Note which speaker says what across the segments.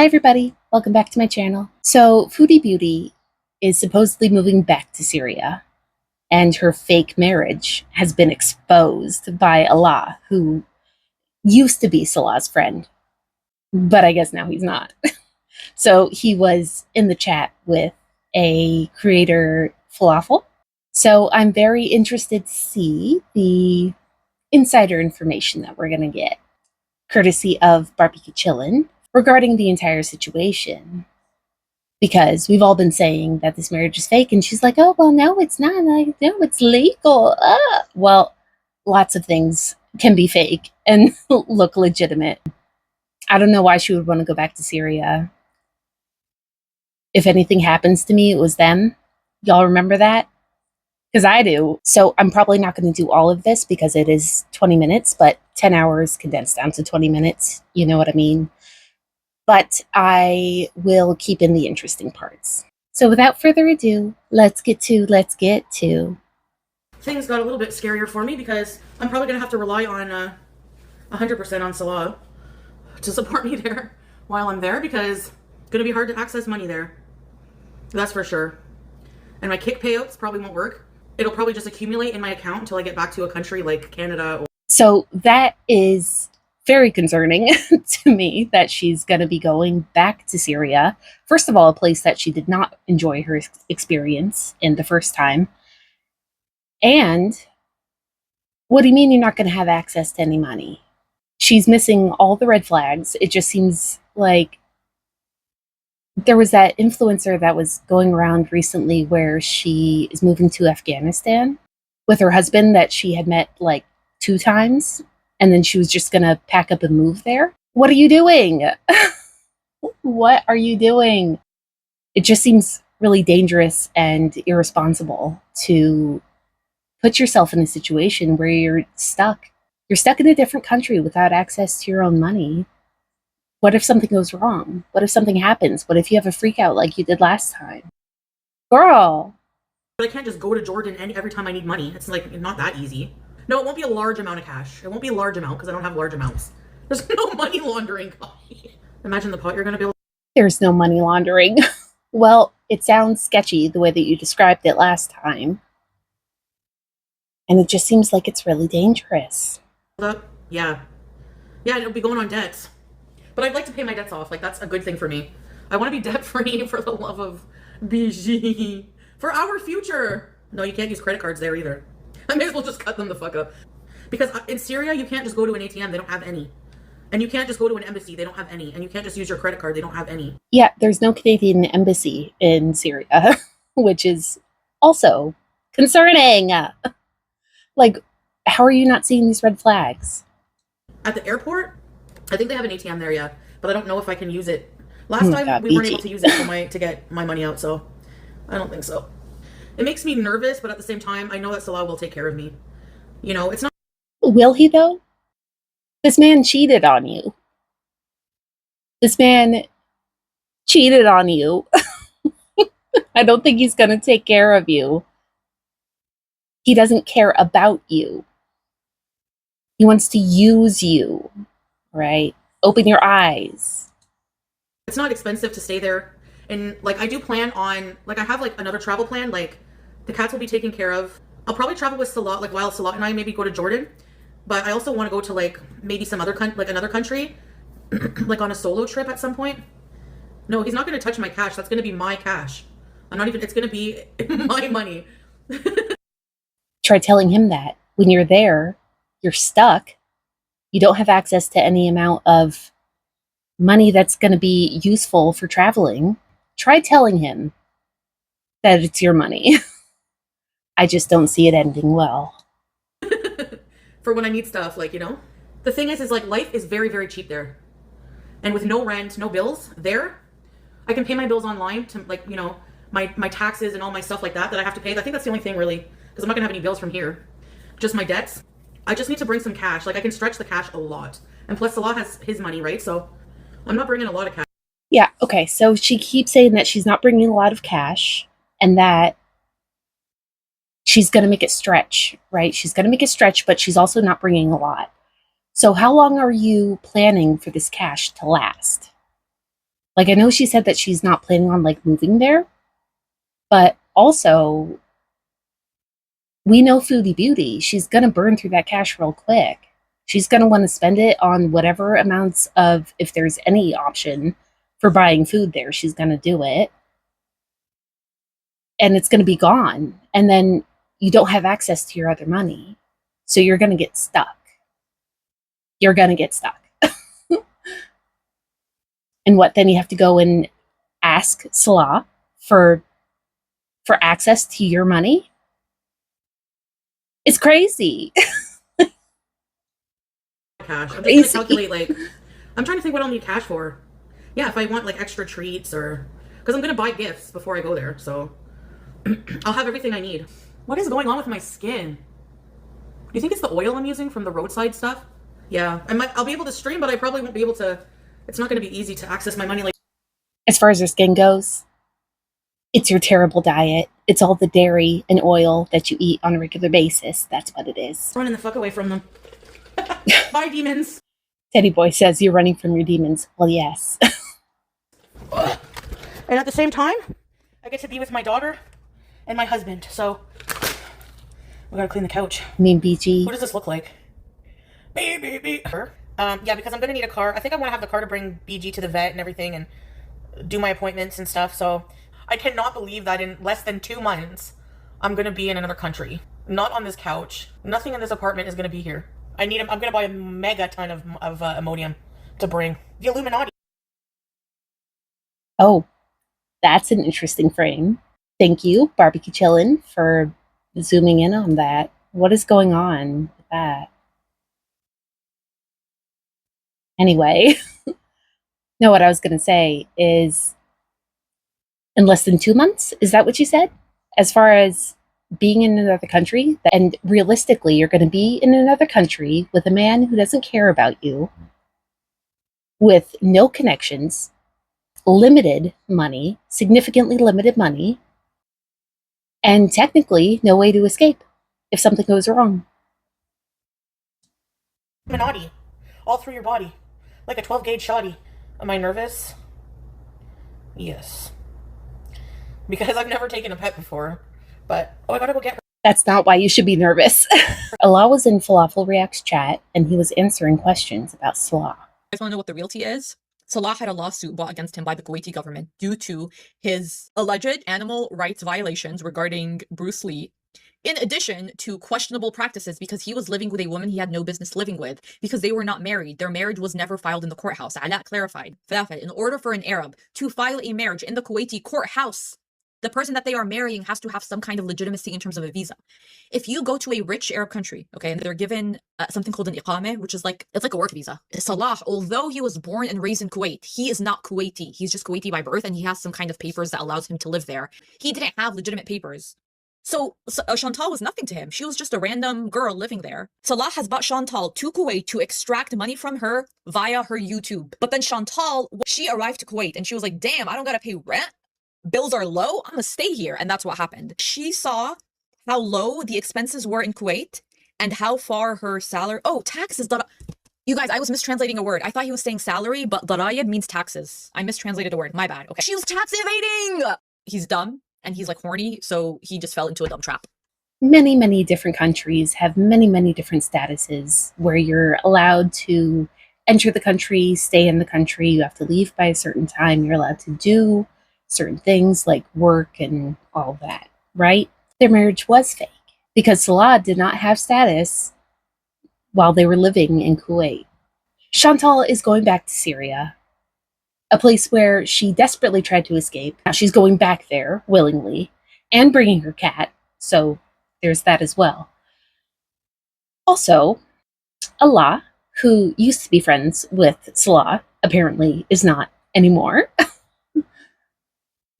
Speaker 1: everybody, welcome back to my channel. So Foodie Beauty is supposedly moving back to Syria, and her fake marriage has been exposed by Allah, who used to be Salah's friend, but I guess now he's not. So he was in the chat with a creator, Falafel. So I'm very interested to see the insider information that we're going to get, courtesy of Barbecue Chillin', regarding the entire situation. Because we've all been saying that this marriage is fake, and she's like, oh, well, no, it's not. Like, no, it's legal. Well, lots of things can be fake and look legitimate. I don't know why she would want to go back to Syria. If anything happens to me, it was them. Y'all remember that? Because I do. So I'm probably not going to do all of this because it is 20 minutes, but 10 hours condensed down to 20 minutes. You know what I mean? But I will keep in the interesting parts. So without further ado, let's get to.
Speaker 2: Things got a little bit scarier for me because I'm probably going to have to rely on 100% on Salah to support me there while I'm there, because it's going to be hard to access money there. That's for sure. And my kick payouts probably won't work. It'll probably just accumulate in my account until I get back to a country like Canada.
Speaker 1: So that is very concerning to me, that she's going to be going back to Syria. First of all, a place that she did not enjoy her experience in the first time. And what do you mean you're not going to have access to any money? She's missing all the red flags. It just seems like there was that influencer that was going around recently where she is moving to Afghanistan with her husband that she had met like 2 times. And then she was just going to pack up and move there. What are you doing? What are you doing? It just seems really dangerous and irresponsible to put yourself in a situation where you're stuck. You're stuck in a different country without access to your own money. What if something goes wrong? What if something happens? What if you have a freak out like you did last time? Girl.
Speaker 2: But I can't just go to Jordan every time I need money. It's like not that easy. No, it won't be a large amount of cash. It won't be a large amount because I don't have large amounts. There's no money laundering. Imagine the pot you're going to be able to...
Speaker 1: There's no money laundering. Well, it sounds sketchy the way that you described it last time. And it just seems like it's really dangerous.
Speaker 2: Yeah, it'll be going on debts. But I'd like to pay my debts off. Like, that's a good thing for me. I want to be debt-free for the love of BG. For our future. No, you can't use credit cards there either. I may as well just cut them the fuck up. Because in Syria, you can't just go to an ATM. They don't have any. And you can't just go to an embassy. They don't have any. And you can't just use your credit card. They don't have any.
Speaker 1: Yeah, there's no Canadian embassy in Syria, which is also concerning. Like, how are you not seeing these red flags?
Speaker 2: At the airport, I think they have an ATM there, yeah. But I don't know if I can use it. Last time, we weren't able to use it to get my money out, so I don't think so. It makes me nervous, but at the same time, I know that Salah will take care of me. You know, it's not...
Speaker 1: Will he, though? This man cheated on you. This man cheated on you. I don't think he's going to take care of you. He doesn't care about you. He wants to use you, right? Open your eyes.
Speaker 2: It's not expensive to stay there. And, like, I do plan on... Like, I have, like, another travel plan, like... The cats will be taken care of. I'll probably travel with Salah, like while Salah and I maybe go to Jordan. But I also want to go to like maybe some other another country, like on a solo trip at some point. No, he's not going to touch my cash. That's going to be my cash. I'm not even, it's going to be my money.
Speaker 1: Try telling him that when you're there, you're stuck. You don't have access to any amount of money that's going to be useful for traveling. Try telling him that it's your money. I just don't see it ending well.
Speaker 2: For when I need stuff, like, you know? The thing is like life is very, very cheap there. And with no rent, no bills there, I can pay my bills online to, like, you know, my taxes and all my stuff like that I have to pay. I think that's the only thing really, because I'm not gonna have any bills from here. Just my debts. I just need to bring some cash. Like, I can stretch the cash a lot. And plus Salah has his money, right? So I'm not bringing a lot of cash.
Speaker 1: Yeah, okay. So she keeps saying that she's not bringing a lot of cash and that she's going to make it stretch, right? She's going to make it stretch, but she's also not bringing a lot. So how long are you planning for this cash to last? Like, I know she said that she's not planning on like moving there, but also we know Foodie Beauty. She's gonna burn through that cash real quick. She's gonna want to spend it on whatever amounts of, if there's any option for buying food there, she's gonna do it. And it's gonna be gone. And then you don't have access to your other money. So you're gonna get stuck. You're gonna get stuck. And what, then you have to go and ask Salah for access to your money? It's crazy.
Speaker 2: Cash. I'm just
Speaker 1: Crazy.
Speaker 2: gonna calculate, like, I'm trying to think what I'll need cash for. Yeah, if I want like extra treats, or because I'm gonna buy gifts before I go there, so I'll have everything I need. What is going on with my skin? Do you think it's the oil I'm using from the roadside stuff? Yeah, I'll be able to stream, but I probably won't be able to. It's not going to be easy to access my money. Like,
Speaker 1: As far as your skin goes, it's your terrible diet. It's all the dairy and oil that you eat on a regular basis. That's what it is.
Speaker 2: running the fuck away from them. Bye, demons.
Speaker 1: Teddy Boy says you're running from your demons. Well, yes.
Speaker 2: And at the same time, I get to be with my daughter and my husband. So we gotta clean the couch.
Speaker 1: I mean, BG.
Speaker 2: What does this look like? Yeah, because I'm gonna need a car. I think I want to have the car to bring BG to the vet and everything, and do my appointments and stuff. So I cannot believe that in less than 2 months, I'm gonna be in another country. Not on this couch. Nothing in this apartment is gonna be here. I'm gonna buy a mega ton of Imodium to bring. The Illuminati.
Speaker 1: Oh, that's an interesting frame. Thank you, Barbecue Chillin', for zooming in on that. What is going on with that? Anyway, no, what I was going to say is in less than 2 months, is that what you said? As far as being in another country, and realistically, you're going to be in another country with a man who doesn't care about you, with no connections, limited money, significantly limited money, and technically no way to escape if something goes wrong.
Speaker 2: Illuminati. All through your body. Like a 12-gauge shotty. Am I nervous? Yes. Because I've never taken a pet before. But, oh, I gotta go get her.
Speaker 1: That's not why you should be nervous. Allah was in Falafel Reacts chat, and he was answering questions about Salah.
Speaker 3: You guys want to know what the realty is? Salah had a lawsuit brought against him by the Kuwaiti government due to his alleged animal rights violations regarding Bruce Lee, in addition to questionable practices because he was living with a woman he had no business living with because they were not married. Their marriage was never filed in the courthouse. Ala clarified. In order for an Arab to file a marriage in the Kuwaiti courthouse, the person that they are marrying has to have some kind of legitimacy in terms of a visa. If you go to a rich Arab country, okay, and they're given something called an iqameh, which is it's like a work visa. Salah, although he was born and raised in Kuwait, he is not Kuwaiti. He's just Kuwaiti by birth, and he has some kind of papers that allows him to live there. He didn't have legitimate papers. So Chantal was nothing to him. She was just a random girl living there. Salah has brought Chantal to Kuwait to extract money from her via her YouTube. But then Chantal, she arrived to Kuwait and she was like, damn, I don't gotta pay rent. Bills are low. I'm gonna stay here. And that's what happened. She saw how low the expenses were in Kuwait and how far her salary. Oh, taxes. You guys, I was mistranslating a word. I thought he was saying salary, but darayib means taxes. I mistranslated a word. My bad. Okay. She was tax evading. He's dumb. And he's like horny, so he just fell into a dumb trap.
Speaker 1: Many, many different countries have many, many different statuses where you're allowed to enter the country, stay in the country. You have to leave by a certain time. You're allowed to do certain things like work and all that, right? Their marriage was fake because Salah did not have status while they were living in Kuwait. Chantal is going back to Syria, a place where she desperately tried to escape. Now she's going back there willingly and bringing her cat, so there's that as well. Also, Allah, who used to be friends with Salah, apparently is not anymore,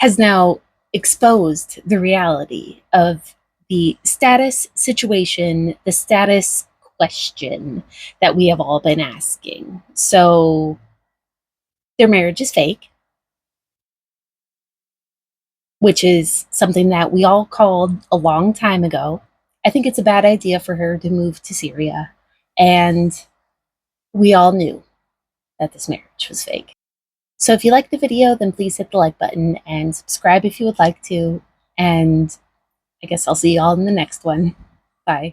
Speaker 1: has now exposed the reality of the status situation, the status question that we have all been asking. So their marriage is fake, which is something that we all called a long time ago. I think it's a bad idea for her to move to Syria. And we all knew that this marriage was fake. So if you liked the video, then please hit the like button and subscribe if you would like to. And I guess I'll see you all in the next one. Bye.